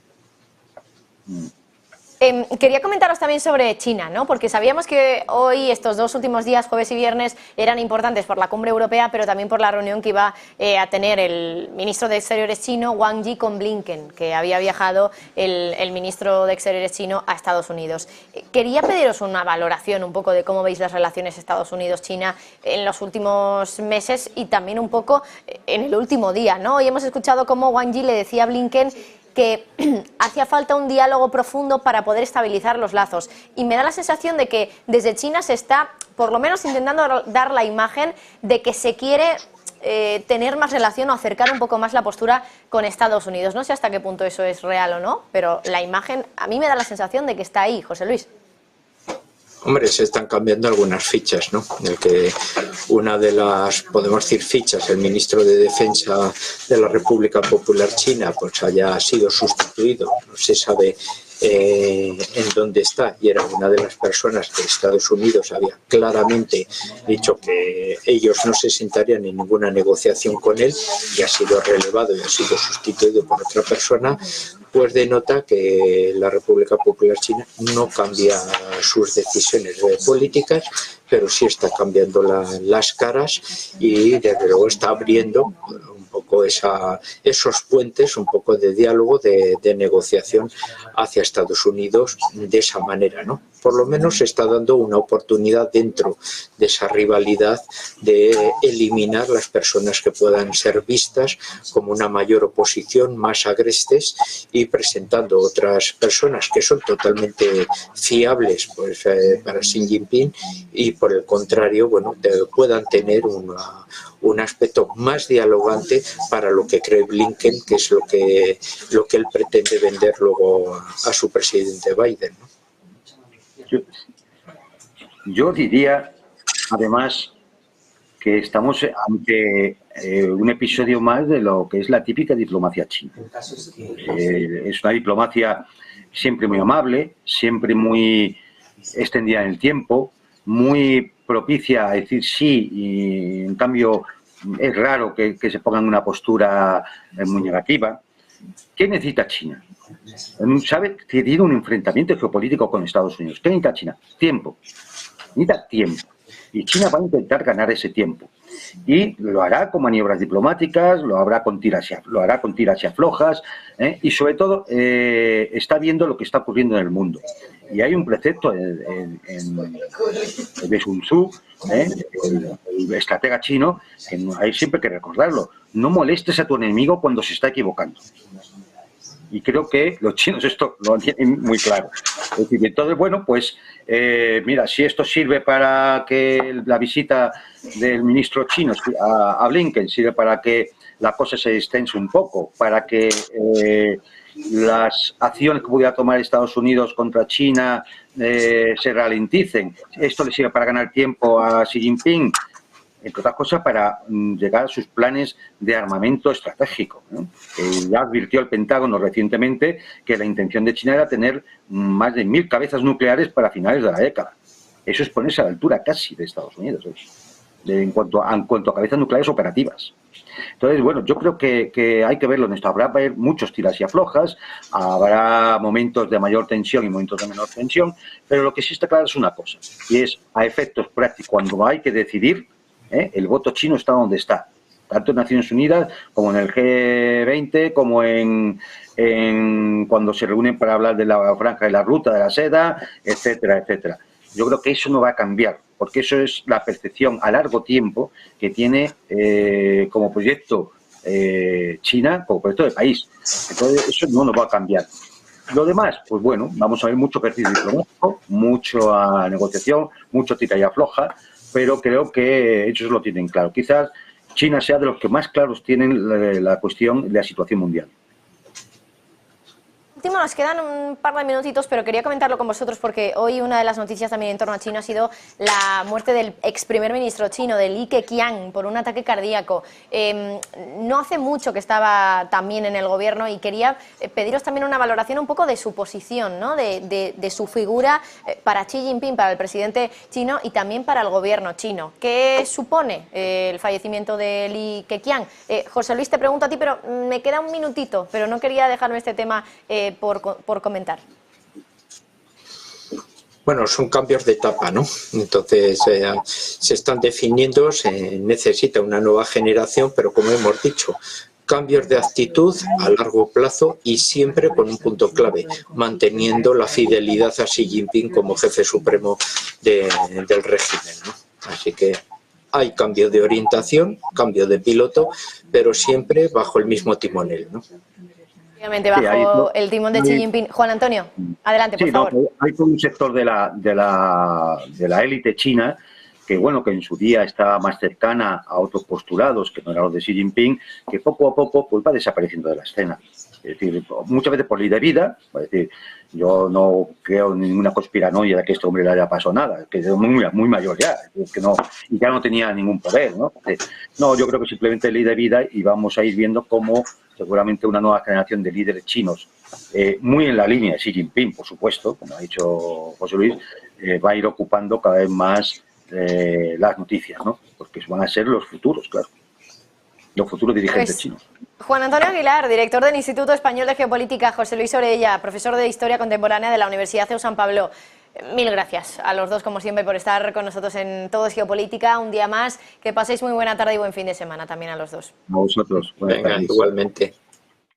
Quería comentaros también sobre China, ¿no? Porque sabíamos que hoy, estos 2 últimos días, jueves y viernes, eran importantes por la cumbre europea, pero también por la reunión que iba a tener el ministro de Exteriores chino, Wang Yi, con Blinken, que había viajado el ministro de Exteriores chino a Estados Unidos. Quería pediros una valoración un poco de cómo veis las relaciones Estados Unidos-China en los últimos meses y también un poco en el último día, ¿no? Hoy hemos escuchado cómo Wang Yi le decía a Blinken que hacía falta un diálogo profundo para poder estabilizar los lazos. Y me da la sensación de que desde China se está, por lo menos, intentando dar la imagen de que se quiere tener más relación o acercar un poco más la postura con Estados Unidos. No sé hasta qué punto eso es real o no, pero la imagen a mí me da la sensación de que está ahí, José Luis. Hombre, se están cambiando algunas fichas, ¿no? En el que una de las, podemos decir, fichas, el ministro de Defensa de la República Popular China, pues haya sido sustituido, no se sabe en dónde está, y era una de las personas que Estados Unidos había claramente dicho que ellos no se sentarían en ninguna negociación con él, y ha sido relevado y ha sido sustituido por otra persona, pues denota que la República Popular China no cambia sus decisiones políticas, pero sí está cambiando las caras y desde luego está abriendo un poco poco esos puentes, un poco de diálogo, de negociación hacia Estados Unidos de esa manera, ¿no? Por lo menos se está dando una oportunidad dentro de esa rivalidad de eliminar las personas que puedan ser vistas como una mayor oposición, más agrestes, y presentando otras personas que son totalmente fiables pues, para Xi Jinping, y por el contrario, bueno, puedan tener un aspecto más dialogante para lo que cree Blinken, que es lo que él pretende vender luego a su presidente Biden, ¿no? Yo diría, además, que estamos ante un episodio más de lo que es la típica diplomacia china. Es una diplomacia siempre muy amable, siempre muy extendida en el tiempo, muy propicia a decir sí, y en cambio es raro que se ponga en una postura muy negativa. ¿Qué necesita China? Sabe que tiene un enfrentamiento geopolítico con Estados Unidos. ¿Qué necesita China? Tiempo. Necesita tiempo. Y China va a intentar ganar ese tiempo. Y lo hará con maniobras diplomáticas, lo hará con tiras y aflojas, y sobre todo está viendo lo que está ocurriendo en el mundo. Y hay un precepto de Sun Tzu, el estratega chino, que hay siempre que recordarlo: no molestes a tu enemigo cuando se está equivocando. Y creo que los chinos esto lo tienen muy claro. Es decir, entonces, bueno, pues mira, si esto sirve para que la visita del ministro chino a Blinken sirve para que la cosa se extensa un poco, para que las acciones que pudiera tomar Estados Unidos contra China se ralenticen, esto le sirve para ganar tiempo a Xi Jinping, entre otras cosas para llegar a sus planes de armamento estratégico, ¿no? Ya advirtió el Pentágono recientemente que la intención de China era tener más de 1000 cabezas nucleares para finales de la década. Eso es ponerse a la altura casi de Estados Unidos, en cuanto a cabezas nucleares operativas. Entonces, bueno, yo creo que hay que verlo en esto. Habrá muchos tiras y aflojas, habrá momentos de mayor tensión y momentos de menor tensión, pero lo que sí está claro es una cosa, y es, a efectos prácticos, cuando hay que decidir, el voto chino está donde está, tanto en Naciones Unidas como en el G20, como en cuando se reúnen para hablar de la franja de la ruta de la seda, etcétera, etcétera. Yo creo que eso no va a cambiar, porque eso es la percepción a largo tiempo que tiene como proyecto China, como proyecto de país. Entonces, eso no nos va a cambiar. Lo demás, pues bueno, vamos a ver mucho ejercicio diplomático, mucha negociación, mucho tira y afloja, pero creo que ellos lo tienen claro. Quizás China sea de los que más claros tienen la cuestión de la situación mundial. Nos quedan un par de minutitos, pero quería comentarlo con vosotros porque hoy una de las noticias también en torno a China ha sido la muerte del ex primer ministro chino, de Li Keqiang, por un ataque cardíaco. No hace mucho que estaba también en el gobierno y quería pediros también una valoración un poco de su posición, ¿no? de su figura para Xi Jinping, para el presidente chino y también para el gobierno chino. ¿Qué supone el fallecimiento de Li Keqiang? José Luis, te pregunto a ti, pero me queda un minutito, pero no quería dejarme este tema por comentar. Bueno, son cambios de etapa, ¿no? Entonces se están definiendo, se necesita una nueva generación, pero como hemos dicho, cambios de actitud a largo plazo y siempre con un punto clave, manteniendo la fidelidad a Xi Jinping como jefe supremo del régimen, ¿no? Así que hay cambio de orientación, cambio de piloto, pero siempre bajo el mismo timonel, ¿no? Obviamente bajo el timón de Xi Jinping. Juan Antonio, adelante, por favor. Hay todo un sector de la élite china que, bueno, que en su día está más cercana a otros postulados que no eran los de Xi Jinping, que poco a poco pues va desapareciendo de la escena. Es decir, muchas veces por ley de vida, es decir, yo no creo en ninguna conspiranoia de que este hombre le haya pasado nada, que es muy mayor ya, que no, y ya no tenía ningún poder, ¿no? No, yo creo que simplemente ley de vida, y vamos a ir viendo cómo seguramente una nueva generación de líderes chinos, muy en la línea de Xi Jinping, por supuesto, como ha dicho José Luis, va a ir ocupando cada vez más las noticias, ¿no? Porque van a ser los futuros, claro, los futuros dirigentes chinos. Juan Antonio Aguilar, director del Instituto Español de Geopolítica, José Luis Orella, profesor de Historia Contemporánea de la Universidad CEU San Pablo. Mil gracias a los dos, como siempre, por estar con nosotros en Todo es Geopolítica un día más. Que paséis muy buena tarde y buen fin de semana también a los dos. A vosotros. Venga, igualmente.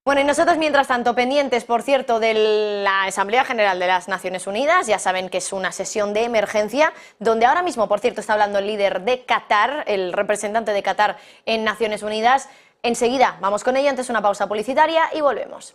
Bueno, y nosotros, mientras tanto, pendientes, por cierto, de la Asamblea General de las Naciones Unidas. Ya saben que es una sesión de emergencia, donde ahora mismo, por cierto, está hablando el líder de Qatar, el representante de Qatar en Naciones Unidas. Enseguida vamos con ella, antes una pausa publicitaria y volvemos.